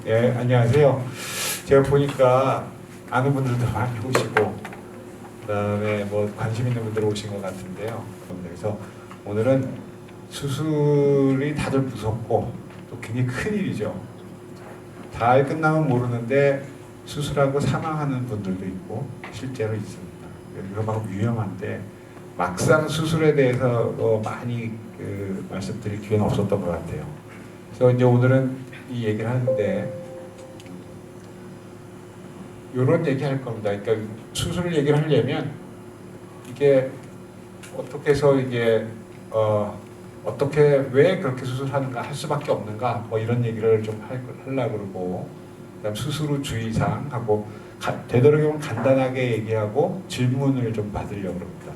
예, 안녕하세요. 제가 보니까 아는 분들도 많이 오시고, 그다음에 뭐 관심 있는 분들 오신 것 같은데요. 그래서 오늘은 수술이 다들 무섭고 또 굉장히 큰 일이죠. 잘 끝나면 모르는데 수술하고 사망하는 분들도 있고 실제로 있습니다. 이거 막 위험한데 막상 수술에 대해서 많이 말씀드릴 기회는 없었던 것 같아요. 그래서 이제 오늘은 이 얘기를 하는데 이런 얘기 할 겁니다. 그러니까 수술 얘기를 하려면 이게 어떻게 해서 이게 어떻게 왜 그렇게 수술하는가 할 수밖에 없는가 뭐 이런 얘기를 좀 하려고 그러고, 그다음 수술 후 주의사항 하고 되도록이면 간단하게 얘기하고 질문을 좀 받으려고 합니다.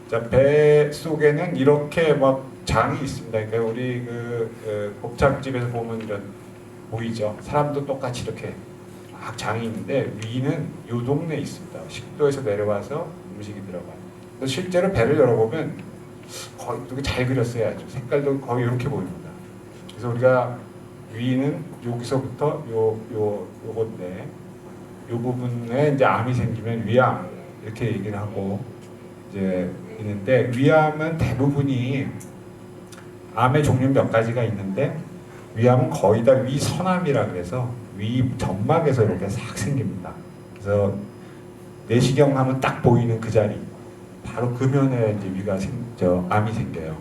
자, 배 속에는 이렇게 막 장이 있습니다. 그러니까 우리 곱창집에서 보면 이런 보이죠? 사람도 똑같이 이렇게 막 장이 있는데 위는 요 동네에 있습니다. 식도에서 내려와서 음식이 들어가요. 그래서 실제로 배를 열어보면 거의 되게 잘 그렸어요. 아주 색깔도 거의 이렇게 보입니다. 그래서 우리가 위는 여기서부터 요건데 요 부분에 이제 암이 생기면 위암 이렇게 얘기를 하고 이제 있는데, 위암은 대부분이 암의 종류 몇 가지가 있는데 위암은 거의 다 위선암이라 그래서 위 점막에서 이렇게 싹 생깁니다. 그래서 내시경 하면 딱 보이는 그 자리 바로 그 면에 이제 암이 생겨요.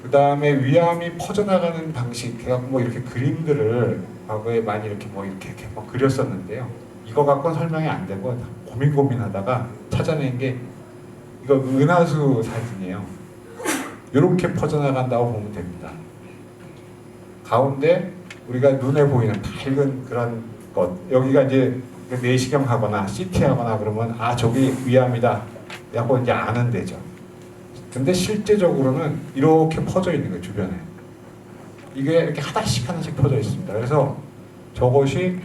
그 다음에 위암이 퍼져나가는 방식, 해갖고 뭐 이렇게 그림들을 과거에 많이 이렇게 이렇게 막 그렸었는데요. 이거 갖고는 설명이 안 되고 고민하다가 찾아낸 게 이거 은하수 사진이에요. 이렇게 퍼져나간다고 보면 됩니다. 가운데 우리가 눈에 보이는 밝은 그런 것, 여기가 이제 내시경 하거나 CT 하거나 그러면 아 저기 위암이다 라고 이제 아는 데죠. 근데 실제적으로는 이렇게 퍼져 있는 거예요. 주변에 이게 이렇게 하나씩 퍼져 있습니다. 그래서 저것이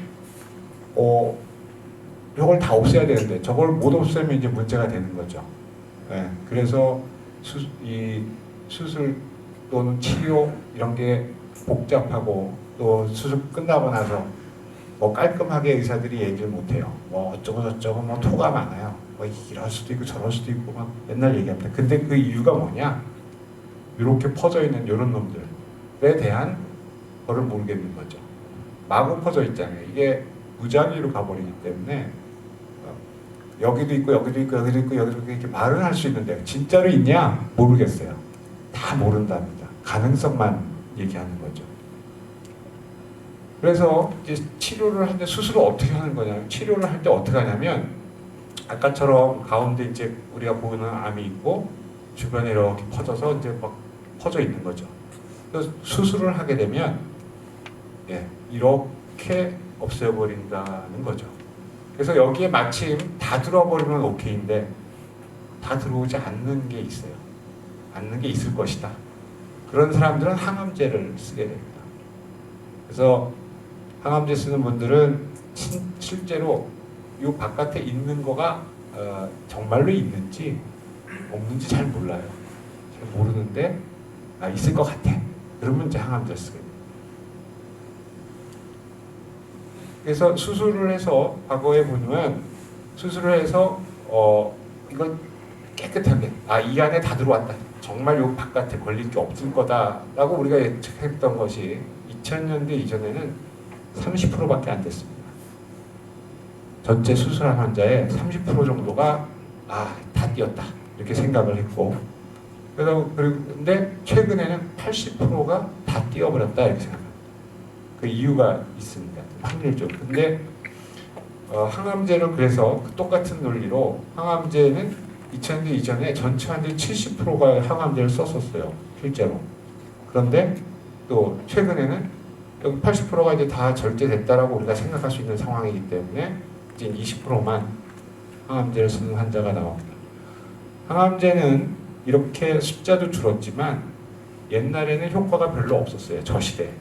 이걸 다 없애야 되는데 저걸 못 없애면 이제 문제가 되는 거죠. 네, 그래서 이 수술 또는 치료 이런 게 복잡하고 또 수술 끝나고 나서 뭐 깔끔하게 의사들이 얘기를 못해요. 뭐 어쩌고 저쩌고 뭐 토가 많아요. 뭐 이럴 수도 있고 저럴 수도 있고 막 맨날 얘기합니다. 근데 그 이유가 뭐냐? 이렇게 퍼져 있는 이런 놈들에 대한 거를 모르겠는 거죠. 마구 퍼져 있잖아요. 이게 무작위로 가버리기 때문에 여기도 있고 여기도 있고 여기도 있고 여기도 있고 이렇게 말은 할 수 있는데 진짜로 있냐? 모르겠어요. 다 모른답니다. 가능성만 얘기하는 거죠. 그래서 이제 치료를 할 때 수술을 어떻게 하는 거냐면, 치료를 할 때 어떻게 하냐면 아까처럼 가운데 이제 우리가 보는 암이 있고 주변에 이렇게 퍼져서 이제 막 퍼져 있는 거죠. 그래서 수술을 하게 되면 이렇게 없애버린다는 거죠. 그래서 여기에 마침 다 들어버리면 오케이인데 다 들어오지 않는 게 있어요. 않는 게 있을 것이다. 그런 사람들은 항암제를 쓰게 됩니다. 그래서 항암제 쓰는 분들은 실제로 이 바깥에 있는 거가 정말로 있는지 없는지 잘 몰라요. 잘 모르는데 있을 것 같아. 그러면 이제 항암제 쓰게 됩니다. 그래서 수술을 해서 과거에 보면 수술을 해서 이건 깨끗하게 이 안에 다 들어왔다. 정말 요 바깥에 걸릴 게 없을 거다라고 우리가 예측했던 것이 2000년대 이전에는 30%밖에 안 됐습니다. 전체 수술한 환자의 30% 정도가 다 뛰었다 이렇게 생각을 했고, 그런데 최근에는 80%가 다 뛰어버렸다 이렇게 생각합니다. 그 이유가 있습니다. 확률적으로. 근데 항암제를 그래서 똑같은 논리로 항암제는 2000년대 이전에 전체 환자의 70%가 항암제를 썼었어요. 실제로. 그런데 또 최근에는 여기 80%가 이제 다 절제됐다라고 우리가 생각할 수 있는 상황이기 때문에 이제 20%만 항암제를 쓰는 환자가 나옵니다. 항암제는 이렇게 숫자도 줄었지만 옛날에는 효과가 별로 없었어요. 저 시대에.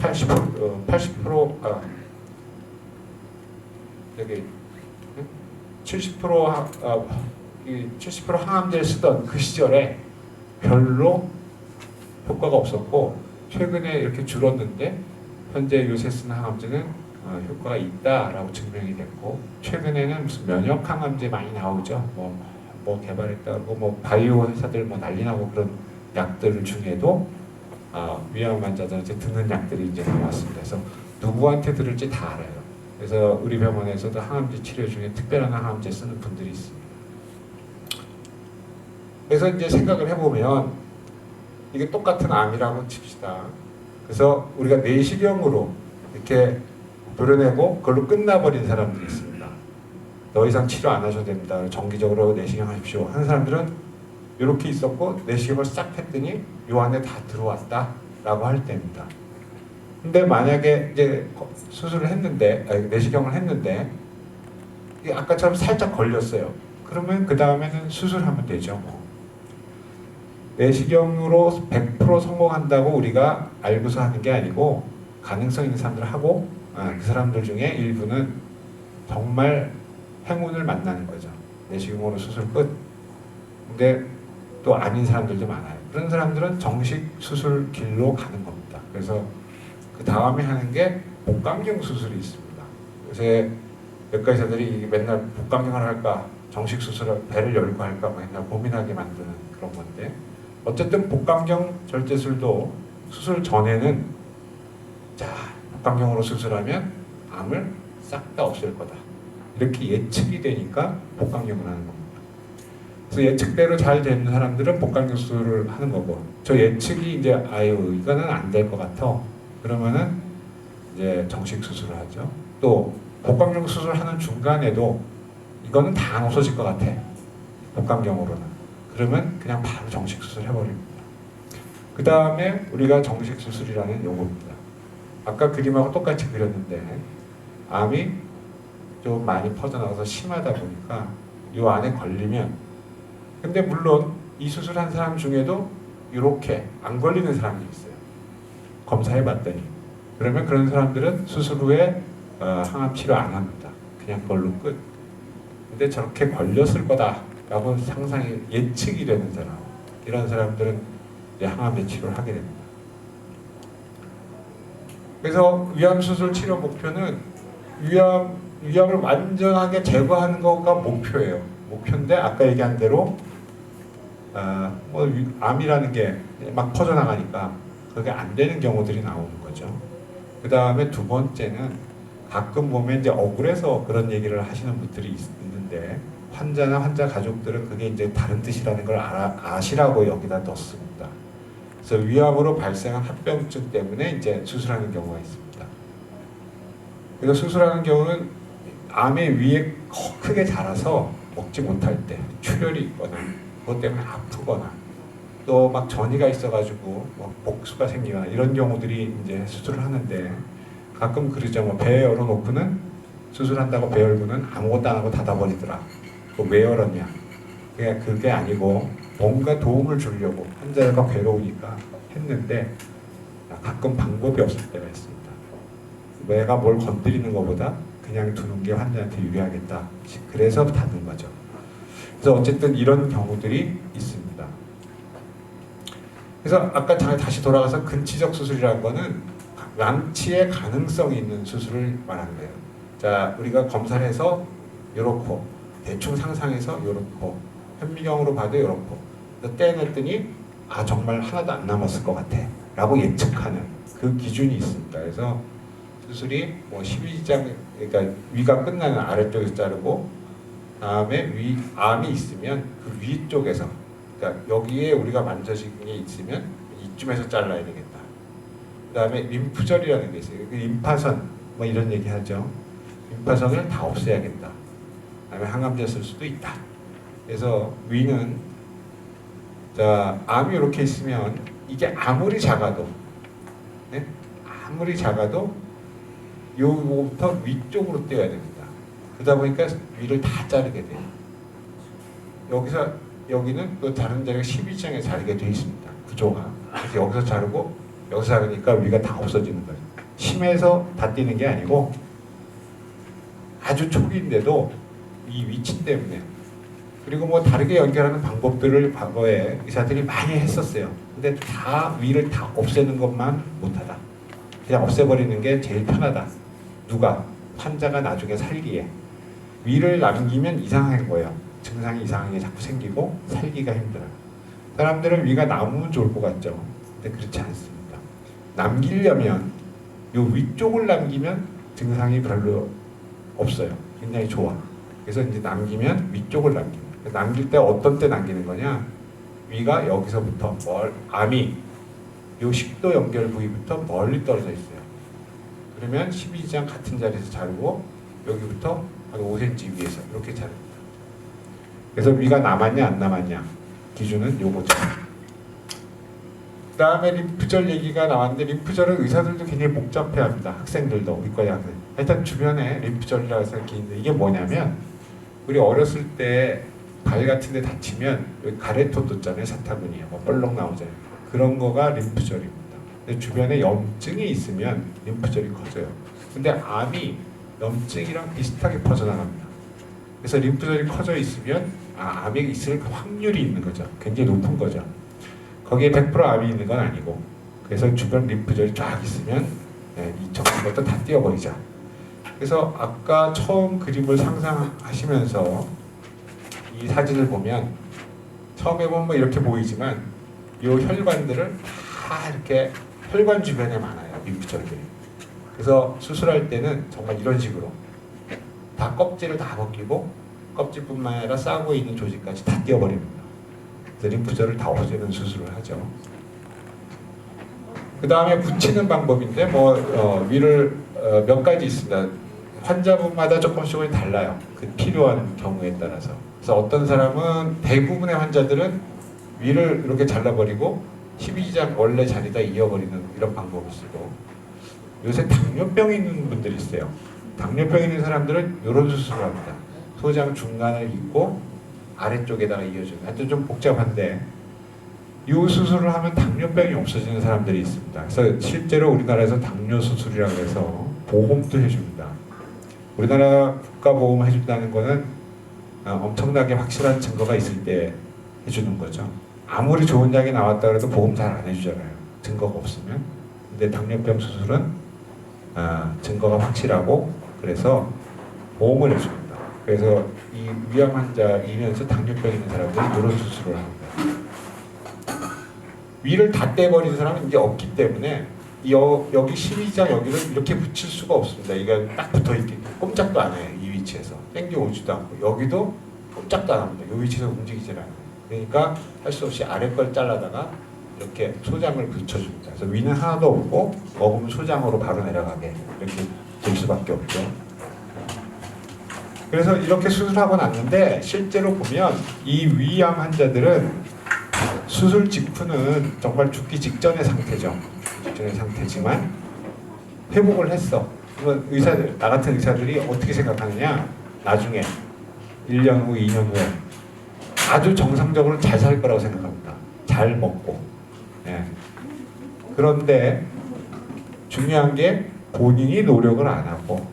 70% 항암제를 쓰던 그 시절에 별로 효과가 없었고 최근에 이렇게 줄었는데 현재 요새 쓰는 항암제는 효과가 있다라고 증명이 됐고 최근에는 무슨 면역 항암제 많이 나오죠. 뭐 개발했다고 뭐 바이오 회사들 뭐 난리 나고 그런 약들 중에도 위암 환자들한테 듣는 약들이 이제 나왔습니다. 그래서 누구한테 들을지 다 알아요. 그래서 우리 병원에서도 항암제 치료 중에 특별한 항암제 쓰는 분들이 있습니다. 그래서 이제 생각을 해보면 이게 똑같은 암이라고 칩시다. 그래서 우리가 내시경으로 이렇게 도려내고 그걸로 끝나버린 사람들이 있습니다. 더 이상 치료 안 하셔도 됩니다. 정기적으로 내시경 하십시오. 하는 사람들은 이렇게 있었고 내시경을 싹 했더니 요 안에 다 들어왔다라고 할 때입니다. 근데 만약에 이제 수술을 했는데 내시경을 했는데 이게 아까처럼 살짝 걸렸어요. 그러면 그 다음에는 수술하면 되죠. 내시경으로 100% 성공한다고 우리가 알고서 하는 게 아니고 가능성 있는 사람들 하고 그 사람들 중에 일부는 정말 행운을 만나는 거죠. 내시경으로 수술 끝. 근데 또 아닌 사람들도 많아요. 그런 사람들은 정식 수술 길로 가는 겁니다. 그래서 그 다음에 하는 게 복강경 수술이 있습니다. 요새 외과 의사들이 맨날 복강경을 할까 정식 수술을 배를 열고 할까 맨날 고민하게 만드는 그런 건데 어쨌든 복강경 절제술도 수술 전에는 자 복강경으로 수술하면 암을 싹 다 없앨 거다 이렇게 예측이 되니까 복강경을 하는 겁니다. 그래서 예측대로 잘 되는 사람들은 복강경 수술을 하는 거고 저 예측이 이제 아유 이거는 안 될 것 같아 그러면은 이제 정식 수술을 하죠. 또 복강경 수술하는 중간에도 이거는 다 안 없어질 것 같아 복강경으로는 그러면 그냥 바로 정식 수술 해버립니다. 그 다음에 우리가 정식 수술이라는 요겁니다. 아까 그림하고 똑같이 그렸는데 암이 좀 많이 퍼져나가서 심하다 보니까 요 안에 걸리면 근데 물론 이 수술한 사람 중에도 이렇게 안 걸리는 사람이 있어요. 검사해 봤더니 그러면 그런 사람들은 수술 후에 항암 치료 안 합니다. 그냥 그걸로 끝. 근데 저렇게 걸렸을 거다라고 상상이 예측이 되는 사람 이런 사람들은 이제 항암제 치료를 하게 됩니다. 그래서 위암 수술 치료 목표는 위암을 완전하게 제거하는 거가 목표예요. 목표인데 아까 얘기한 대로 암이라는 게 막 퍼져나가니까 그게 안 되는 경우들이 나오는 거죠. 그 다음에 두 번째는 가끔 보면 이제 억울해서 그런 얘기를 하시는 분들이 있는데 환자나 환자 가족들은 그게 이제 다른 뜻이라는 걸 아시라고 여기다 넣습니다. 그래서 위암으로 발생한 합병증 때문에 이제 수술하는 경우가 있습니다. 그래서 수술하는 경우는 암의 위에 크게 자라서 먹지 못할 때 출혈이 있거나 그것 때문에 아프거나 또 막 전이가 있어가지고 뭐 복수가 생기거나 이런 경우들이 이제 수술을 하는데 가끔 그러죠. 뭐 배 열어놓고는 수술한다고 배 열고는 아무것도 안 하고 닫아버리더라. 왜 열었냐? 그게 아니고 뭔가 도움을 주려고 환자가 괴로우니까 했는데 가끔 방법이 없을 때가 있습니다. 내가 뭘 건드리는 것보다 그냥 두는 게 환자한테 유리하겠다. 그래서 닫는 거죠. 그래서 어쨌든 이런 경우들이 있습니다. 그래서 아까 다시 돌아가서 근치적 수술이라는 거는 완치의 가능성이 있는 수술을 말하는 거예요. 자, 우리가 검사를 해서 요렇고 대충 상상해서 요렇고 현미경으로 봐도 요렇고 떼냈더니 정말 하나도 안 남았을 것 같아 라고 예측하는 그 기준이 있습니다. 그래서 수술이 뭐 12지장 그러니까 위가 끝나는 아래쪽에서 자르고 다음에 암이 있으면 그 위쪽에서 그러니까 여기에 우리가 만져진 게 있으면 이쯤에서 잘라야 되겠다. 그 다음에 림프절이라는 게 있어요. 그 림파선 뭐 이런 얘기 하죠. 림파선을 다 없애야겠다. 그다음에 항암제 쓸 수도 있다. 그래서 위는 자 암이 이렇게 있으면 이게 아무리 작아도 네? 아무리 작아도 요거부터 위쪽으로 떼어야 됩니다. 그러다 보니까 위를 다 자르게 돼요. 여기는 또 다른 자리가 12장에 자르게 되어 있습니다. 구조가. 그래서 여기서 자르고 여기서 자르니까 위가 다 없어지는 거예요. 심해서 다 떼는 게 아니고 아주 초기인데도 이 위치 때문에 그리고 뭐 다르게 연결하는 방법들을 과거에 의사들이 많이 했었어요. 근데 다 위를 다 없애는 것만 못하다. 그냥 없애버리는 게 제일 편하다. 누가? 환자가 나중에 살기에. 위를 남기면 이상한 거예요. 증상이 이상하게 자꾸 생기고 살기가 힘들어요. 사람들은 위가 남으면 좋을 것 같죠. 근데 그렇지 않습니다. 남기려면 요 위쪽을 남기면 증상이 별로 없어요. 굉장히 좋아. 그래서 이제 남기면 위쪽을 남깁니다. 남길 때 어떤 때 남기는 거냐? 위가 여기서부터 암이 요 식도 연결 부위부터 멀리 떨어져 있어요. 그러면 12장 같은 자리에서 자르고 여기부터 한 5cm 위에서 이렇게 자릅니다. 그래서 위가 남았냐 안 남았냐 기준은 요거죠. 그 다음에 림프절 얘기가 나왔는데 림프절은 의사들도 굉장히 복잡해합니다. 학생들도 의과 학생. 일단 주변에 림프절이라고 해서 이렇게 있는데 이게 뭐냐면 우리 어렸을 때 발 같은 데 다치면 여기 가래토 뒀잖아요. 사타구니에 뭐 볼록 나오잖아요. 그런 거가 림프절입니다. 근데 주변에 염증이 있으면 림프절이 커져요. 근데 암이 염증이랑 비슷하게 퍼져나갑니다. 그래서 림프절이 커져 있으면 암이 있을 확률이 있는 거죠. 굉장히 높은 거죠. 거기에 100% 암이 있는 건 아니고 그래서 주변 림프절이 쫙 있으면 이 적은 것도 다 띄워버리자. 그래서 아까 처음 그림을 상상하시면서 이 사진을 보면 처음에 보면 뭐 이렇게 보이지만 이 혈관들을 다 이렇게 혈관 주변에 많아요. 림프절들이. 그래서 수술할 때는 정말 이런 식으로 다 껍질을 다 벗기고 껍질뿐만 아니라 싸고 있는 조직까지 다 띄워버립니다. 그래서 림프절을 다 없애는 수술을 하죠. 그 다음에 붙이는 방법인데 위를 몇 가지 있습니다. 환자분마다 조금씩은 달라요. 그 필요한 경우에 따라서. 그래서 어떤 사람은 대부분의 환자들은 위를 이렇게 잘라버리고 12장 원래 자리다 이어버리는 이런 방법을 쓰고 요새 당뇨병이 있는 분들이 있어요. 당뇨병 있는 사람들은 이런 수술을 합니다. 소장 중간을 잇고 아래쪽에다가 이어주는 하여튼 좀 복잡한데 이 수술을 하면 당뇨병이 없어지는 사람들이 있습니다. 그래서 실제로 우리나라에서 당뇨 수술이라고 해서 보험도 해줍니다. 우리나라 국가보험 해준다는 거는 엄청나게 확실한 증거가 있을 때 해주는 거죠. 아무리 좋은 약이 나왔다 그래도 보험 잘 안 해주잖아요. 증거가 없으면. 근데 당뇨병 수술은 증거가 확실하고 그래서 보험을 해줍니다. 그래서 이 위암 환자이면서 당뇨병 있는 사람들이 이런 수술을 합니다. 위를 다 떼버리는 사람은 이게 없기 때문에 여기 12장 여기를 이렇게 붙일 수가 없습니다. 이게 딱 붙어있기 꼼짝도 안 해요. 이 위치에서 당겨오지도 않고 여기도 꼼짝도 안 합니다. 이 위치에서 움직이질 않아요. 그러니까 할 수 없이 아래 걸 잘라다가 이렇게 소장을 붙여줍니다. 그래서 위는 하나도 없고 먹으면 소장으로 바로 내려가게 이렇게 될 수밖에 없죠. 그래서 이렇게 수술하고 났는데 실제로 보면 이 위암 환자들은 수술 직후는 정말 죽기 직전의 상태죠. 직전의 상태지만 회복을 했어. 이건 의사들, 나 같은 의사들이 어떻게 생각하느냐? 나중에 1년 후, 2년 후에 아주 정상적으로 잘 살 거라고 생각합니다. 잘 먹고. 예. 그런데 중요한 게 본인이 노력을 안 하고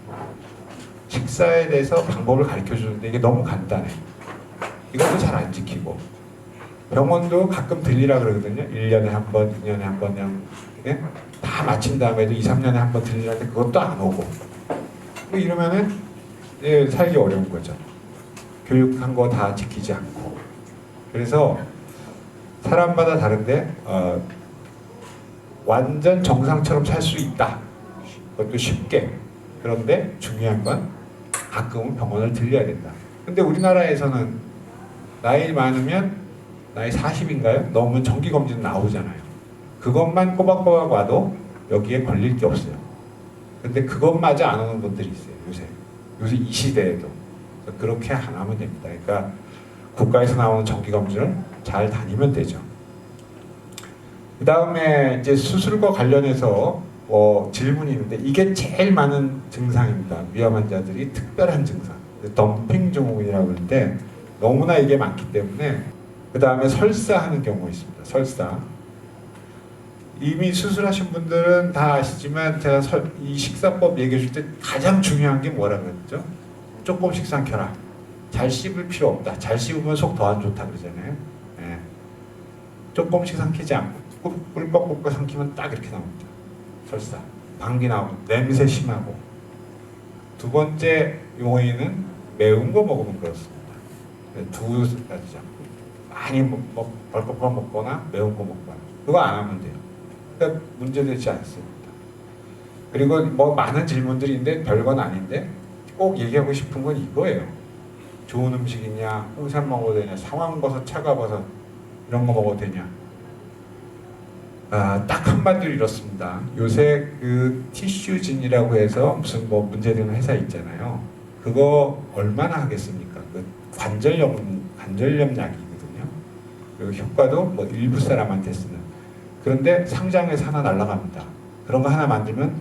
식사에 대해서 방법을 가르쳐 주는데 이게 너무 간단해. 이것도 잘 안 지키고 병원도 가끔 들리라 그러거든요. 1년에 한 번, 2년에 한 번 그냥 예? 다 마친 다음에도 2, 3년에 한 번 들리라는데 그것도 안 오고 뭐 이러면은 예, 살기 어려운 거죠. 교육한 거 다 지키지 않고 그래서 사람마다 다른데 완전 정상처럼 살 수 있다. 그것도 쉽게. 그런데 중요한 건 가끔은 병원을 들려야 된다. 근데 우리나라에서는 나이 많으면 나이 40인가요? 넘으면 정기검진 나오잖아요. 그것만 꼬박꼬박 와도 여기에 걸릴 게 없어요. 근데 그것마저 안 오는 분들이 있어요. 요새 이 시대에도. 그렇게 안 하면 됩니다. 그러니까 국가에서 나오는 정기검진을 잘 다니면 되죠. 그 다음에 이제 수술과 관련해서 질문이 있는데 이게 제일 많은 증상입니다. 위암 환자들이 특별한 증상. 덤핑 증후군이라고 하는데 너무나 이게 많기 때문에 그 다음에 설사하는 경우가 있습니다. 설사. 이미 수술하신 분들은 다 아시지만 제가 이 식사법 얘기해 줄 때 가장 중요한 게 뭐라고 했죠? 조금씩 삼켜라. 잘 씹을 필요 없다. 잘 씹으면 속 더 안 좋다 그러잖아요. 예. 조금씩 삼키지 않고 꿀꺽꿀꺽 삼키면 딱 이렇게 나옵니다. 설사 방귀 나오고 냄새 심하고. 두 번째 요인은 매운 거 먹으면 그렇습니다. 두 가지죠. 많이 벌컥벌컥 먹거나 매운 거 먹거나 그거 안 하면 돼요. 그러니까 문제되지 않습니다. 그리고 뭐 많은 질문들이 있는데 별건 아닌데 꼭 얘기하고 싶은 건 이거예요. 좋은 음식이냐, 홍삼 먹어도 되냐, 상황버섯, 차가버섯 이런 거 먹어도 되냐. 딱 한마디로 이렇습니다. 요새 그 티슈진이라고 해서 무슨 뭐 문제되는 회사 있잖아요. 그거 얼마나 하겠습니까? 그 관절염 약이거든요. 그리고 효과도 뭐 일부 사람한테 쓰는. 그런데 상장회사 하나 날라갑니다. 그런 거 하나 만들면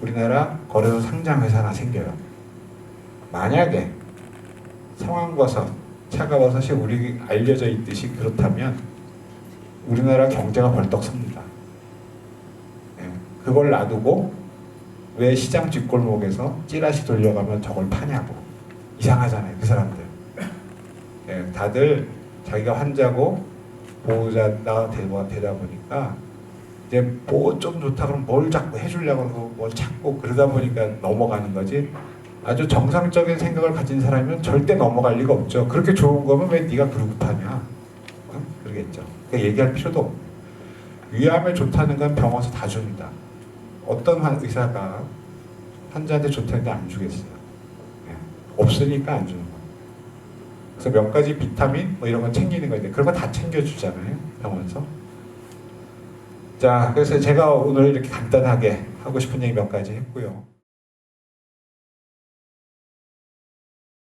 우리나라 거래소 상장회사 하나 생겨요. 만약에 상황버섯, 차가버섯이 우리 알려져 있듯이 그렇다면 우리나라 경제가 벌떡 섭니다. 예, 그걸 놔두고 왜 시장 뒷골목에서 찌라시 돌려가면 저걸 파냐고. 이상하잖아요, 그 사람들. 예, 다들 자기가 환자고 보호자가 되다 보니까 이제 뭐 좀 좋다 그러면 뭘 자꾸 해주려고 그러고 뭘 찾고 그러다 보니까 넘어가는 거지. 아주 정상적인 생각을 가진 사람이면 절대 넘어갈 리가 없죠. 그렇게 좋은 거면 왜 네가 그러고 파냐? 그러겠죠. 그러니까 얘기할 필요도 없고. 위암에 좋다는 건 병원에서 다 줍니다. 어떤 의사가 환자한테 좋다는데 안 주겠어요. 네. 없으니까 안 주는 거예요. 그래서 몇 가지 비타민 뭐 이런 건 챙기는 건데 그런 거 다 챙겨주잖아요. 병원에서. 자, 그래서 제가 오늘 이렇게 간단하게 하고 싶은 얘기 몇 가지 했고요.